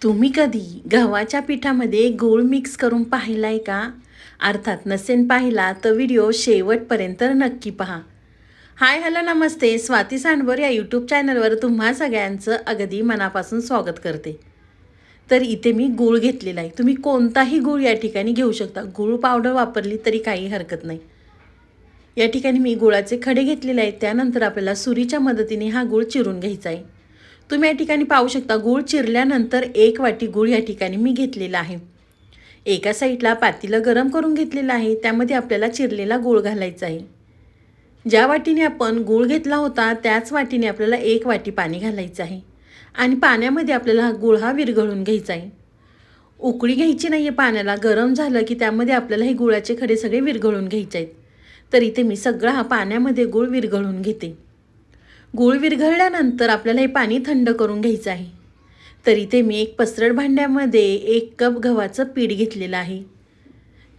तुम्ही कधी गव्हाच्या पिठामध्ये गूळ मिक्स करून पाहिलाय का? अर्थात नसेल पाहिला तर व्हिडिओ शेवटपर्यंत नक्की पहा. हाय हॅलो नमस्ते, स्वाती सांडवर या यूट्यूब चॅनलवर तुम्हा सगळ्यांचं अगदी मनापासून स्वागत करते. तर इथे मी गूळ घेतलेला आहे. तुम्ही कोणताही गूळ या ठिकाणी घेऊ शकता. गूळ पावडर वापरली तरी काही हरकत नाही. या ठिकाणी मी गुळाचे खडे घेतलेले आहेत. त्यानंतर आपल्याला सुरीच्या मदतीने हा गूळ चिरून घ्यायचा आहे. तुम्ही या ठिकाणी पाहू शकता, गूळ चिरल्यानंतर 1 वाटी गूळ या ठिकाणी मी घेतलेला आहे. एका साईडला पातेलं गरम करून घेतलेलं आहे. त्यामध्ये आपल्याला चिरलेला गूळ घालायचा आहे. ज्या वाटीने आपण गूळ घेतला होता त्याच वाटीने आपल्याला 1 वाटी पाणी घालायचं आहे आणि पाण्यामध्ये आपल्याला हा गूळ विरघळून घ्यायचा आहे. उकळी घ्यायची नाही आहे पाण्याला. गरम झालं की त्यामध्ये आपल्याला हे गुळाचे खडे सगळे विरघळून घ्यायचे आहेत. तर इथे मी सगळा पाण्यामध्ये गूळ विरघळून घेते. गूळ विरघळल्यानंतर आपल्याला हे पाणी थंड करून घ्यायचं आहे. तर इथे मी एक पसरट भांड्यामध्ये 1 कप गव्हाचं पीठ घेतलेलं आहे.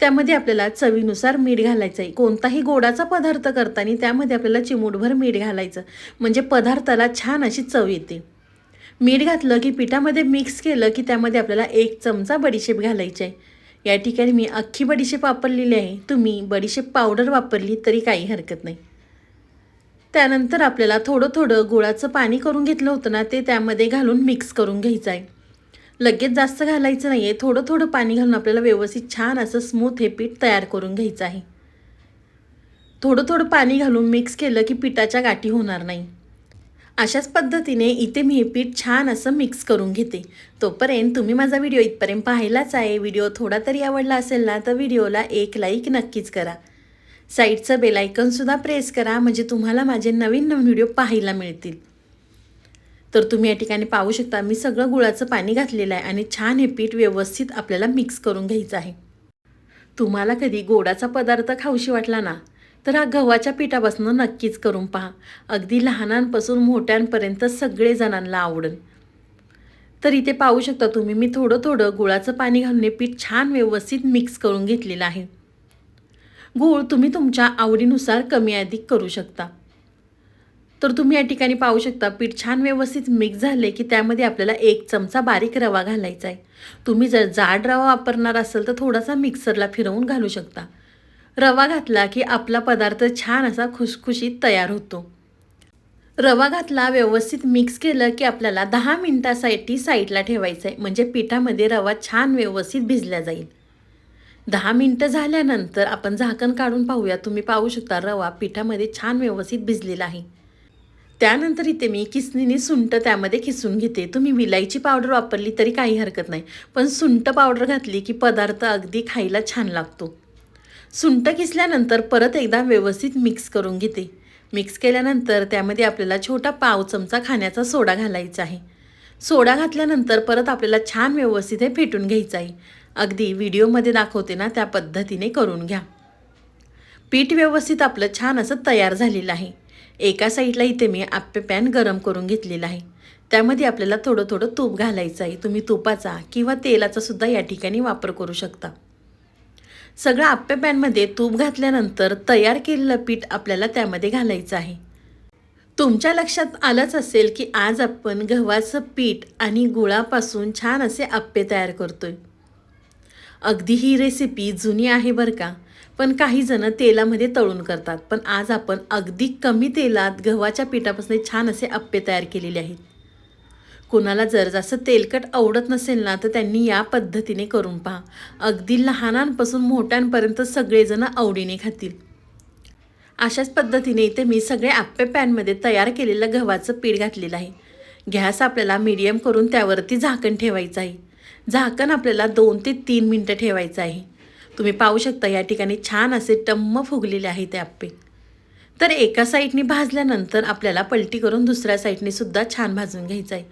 त्यामध्ये आपल्याला चवीनुसार मीठ घालायचं आहे. कोणताही गोडाचा पदार्थ करताना त्यामध्ये आपल्याला चिमूटभर मीठ घालायचं, म्हणजे पदार्थाला छान अशी चव येते. मीठ घातलं की पिठामध्ये मिक्स केलं की त्यामध्ये आपल्याला 1 चमचा बडीशेप घालायची आहे. या ठिकाणी मी अख्खी बडीशेप वापरलेली आहे. तुम्ही बडीशेप पावडर वापरली तरी काही हरकत नाही. त्यानंतर आपल्याला थोडं थोडं गुळाचं पाणी करून घेतलं होतं ना, ते त्यामध्ये घालून मिक्स करून घ्यायचं आहे. लगेच जास्त घालायचं नाही आहे. थोडं थोडं पाणी घालून आपल्याला व्यवस्थित छान असं स्मूथ हे पीठ तयार करून घ्यायचं आहे. थोडं थोडं पाणी घालून मिक्स केलं की पिठाच्या गाठी होणार नाही. अशाच पद्धतीने इथे मी हे पीठ छान असं मिक्स करून घेते. तोपर्यंत तुम्ही माझा व्हिडिओ इथपर्यंत पाहिलाच आहे. व्हिडिओ थोडा तरी आवडला असेल ना, तर व्हिडिओला 1 लाईक नक्कीच करा. साईडचं बेल आयकॉनसुद्धा प्रेस करा, म्हणजे तुम्हाला माझे नवीन नवीन व्हिडिओ पाहायला मिळतील. तर तुम्ही या ठिकाणी पाहू शकता, मी सगळं गुळाचं पाणी घातलेलं आहे आणि छान हे पीठ व्यवस्थित आपल्याला मिक्स करून घ्यायचं आहे. तुम्हाला कधी गोडाचा पदार्थ खाऊशी वाटला ना, तर हा गव्हाच्या पिठापासून नक्कीच करून पहा. अगदी लहानांपासून मोठ्यांपर्यंत सगळेजणांना आवडेल. तर इथे पाहू शकता तुम्ही, मी थोडं थोडं गुळाचं पाणी घालून हे पीठ छान व्यवस्थित मिक्स करून घेतलेलं आहे. गूळ तुम्ही तुमच्या आवडीनुसार कमी अधिक करू शकता. तर तुम्ही या ठिकाणी पाहू शकता, पीठ छान व्यवस्थित मिक्स झाले की त्यामध्ये आपल्याला 1 चमचा बारीक रवा घालायचा आहे. तुम्ही जर जाड रवा वापरणार असाल तर थोडासा मिक्सरला फिरवून घालू शकता. रवा घातला की आपला पदार्थ छान असा खुसखुशीत तयार होतो. रवा घातला, व्यवस्थित मिक्स केलं की आपल्याला 10 मिनिटासाठी साईडला ठेवायचं आहे, म्हणजे पिठामध्ये रवा छान व्यवस्थित भिजला जाईल. 10 मिनिटं झाल्यानंतर आपण झाकण काढून पाहूया. तुम्ही पाहू शकता रवा पिठामध्ये छान व्यवस्थित भिजलेला आहे. त्यानंतर इथे मी किसणीने सुंठ त्यामध्ये खिसून घेते. तुम्ही विलायची पावडर वापरली तरी काही हरकत नाही, पण सुंठ पावडर घातली की पदार्थ अगदी खायला छान लागतो. सुंठ किसल्यानंतर परत एकदा व्यवस्थित मिक्स करून घेते. मिक्स केल्यानंतर त्यामध्ये आपल्याला छोटा पाव चमचा खाण्याचा सोडा घालायचा आहे. सोडा घातल्यानंतर परत आपल्याला छान व्यवस्थित हे फेटून घ्यायचं आहे. अगदी व्हिडिओमध्ये दाखवते ना त्या पद्धतीने करून घ्या. पीठ व्यवस्थित आपलं छान असं तयार झालेलं आहे. एका साईडला इथे मी आप्पे पॅन गरम करून घेतलेला आहे. त्यामध्ये आपल्याला थोडं थोडं तूप घालायचं आहे. तुम्ही तुपाचा किंवा तेलाचा सुद्धा या ठिकाणी वापर करू शकता. सगळं आप्पे पॅनमध्ये तूप घातल्यानंतर तयार केलेलं पीठ आपल्याला त्यामध्ये घालायचं आहे. तुमच्या लक्षात आलंच असेल की आज आपण गव्हाचं पीठ आणि गुळापासून छान असे आप्पे तयार करतोय. अगदी ही रेसिपी जुनी आहे बरं का, पण काही जण तेलामध्ये तळून करतात. पण आज आपण अगदी कमी तेलात गव्हाच्या पिठापासून छान असे आप्पे तयार केलेले आहेत. कोणाला जर जास्त तेलकट आवडत नसेल ना, तर त्यांनी या पद्धतीने करून पहा. अगदी लहानांपासून मोठ्यांपर्यंत सगळेजण आवडीने खातील. अशाच पद्धतीने इथे मी सगळे आप्पे पॅनमध्ये तयार केलेलं गव्हाचं पीठ घातलेलं आहे. गॅस आपल्याला मीडियम करून त्यावरती झाकण ठेवायचं आहे. झाकण आपल्याला 2 ते 3 मिनटं ठेवायचं आहे. तुम्ही पाहू शकता या ठिकाणी छान असे टम्म फुगलेले आहे ते आप्पे. तर एका साईडने भाजल्यानंतर आपल्याला पलटी करून दुसऱ्या साईडने सुद्धा छान भाजून घ्यायचं आहे.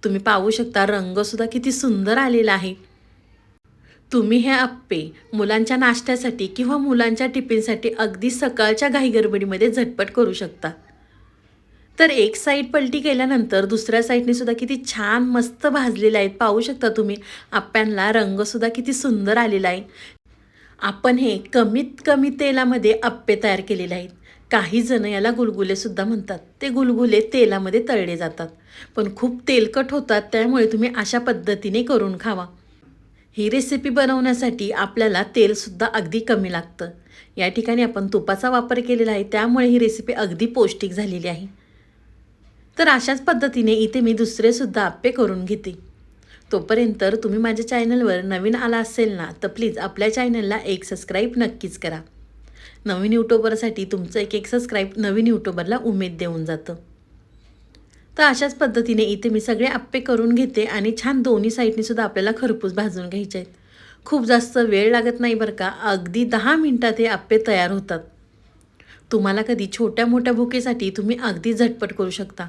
तुम्ही पाहू शकता रंगसुद्धा किती सुंदर आलेला आहे. तुम्ही हे आप्पे मुलांच्या नाश्त्यासाठी किंवा मुलांच्या टिफिनसाठी अगदी सकाळच्या घाईगडबडीमध्ये झटपट करू शकता. तर एक साईड पलटी केल्यानंतर दुसऱ्या साईडने सुद्धा किती छान मस्त भाजलेले आहेत. पाहू शकता तुम्ही आप्प्यांना रंगसुद्धा किती सुंदर आलेला आहे. आपण हे कमीत कमी तेलामध्ये आप्पे तयार केलेले आहेत. काही जण याला गुलगुलेसुद्धा म्हणतात. ते गुलगुले तेलामध्ये तळले जातात, पण खूप तेलकट होतात. त्यामुळे तुम्ही अशा पद्धतीने करून खावा. ही रेसिपी बनवण्यासाठी आपल्याला तेलसुद्धा अगदी कमी लागतं. या ठिकाणी आपण तुपाचा वापर केलेला आहे, त्यामुळे ही रेसिपी अगदी पौष्टिक झालेली आहे. तर अशाच पद्धतीने इथे मी दुसरेसुद्धा आप्पे करून घेते. तोपर्यंत तुम्ही माझ्या चॅनलवर नवीन आला असेल ना, तर प्लीज आपल्या चॅनलला एक सबस्क्राईब नक्कीच करा. नवीन यूट्यूबरसाठी तुमचं एक सबस्क्राईब नवीन यूट्यूबरला उमेद देऊन जातं. तर अशाच पद्धतीने इथे मी सगळे आप्पे करून घेते आणि छान दोन्ही साईडनी सुद्धा आपल्याला खरपूस भाजून घ्यायचे आहेत. खूप जास्त वेळ लागत नाही बरं का, अगदी 10 मिनिटात हे आप्पे तयार होतात. तुम्हाला कधी छोट्या मोठ्या भुकेसाठी तुम्ही अगदी झटपट करू शकता.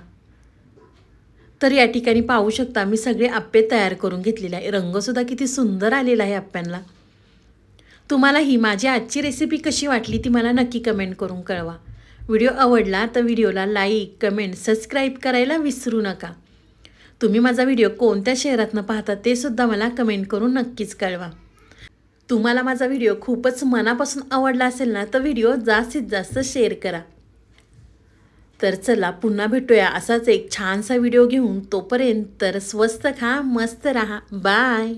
तर या ठिकाणी पाहू शकता मी सगळे आप्पे तयार करून घेतलेले आहे. रंगसुद्धा किती सुंदर आलेला आहे आप्प्यांना. तुम्हाला ही माझी आजची रेसिपी कशी वाटली ती मला नक्की कमेंट करून कळवा. व्हिडिओ आवडला तर व्हिडिओला लाईक, कमेंट, सबस्क्राईब करायला विसरू नका. तुम्ही माझा व्हिडिओ कोणत्या शहरातनं पाहता ते सुद्धा मला कमेंट करून नक्कीच कळवा. तुम्हाला माझा व्हिडिओ खूपच मनापासून आवडला असेल ना, तर व्हिडिओ जास्तीत जास्त शेअर करा. तर चला पुन्हा भेटूया असाच एक छानसा व्हिडिओ घेऊन. तोपर्यंत स्वस्त खा, मस्त रहा. बाय.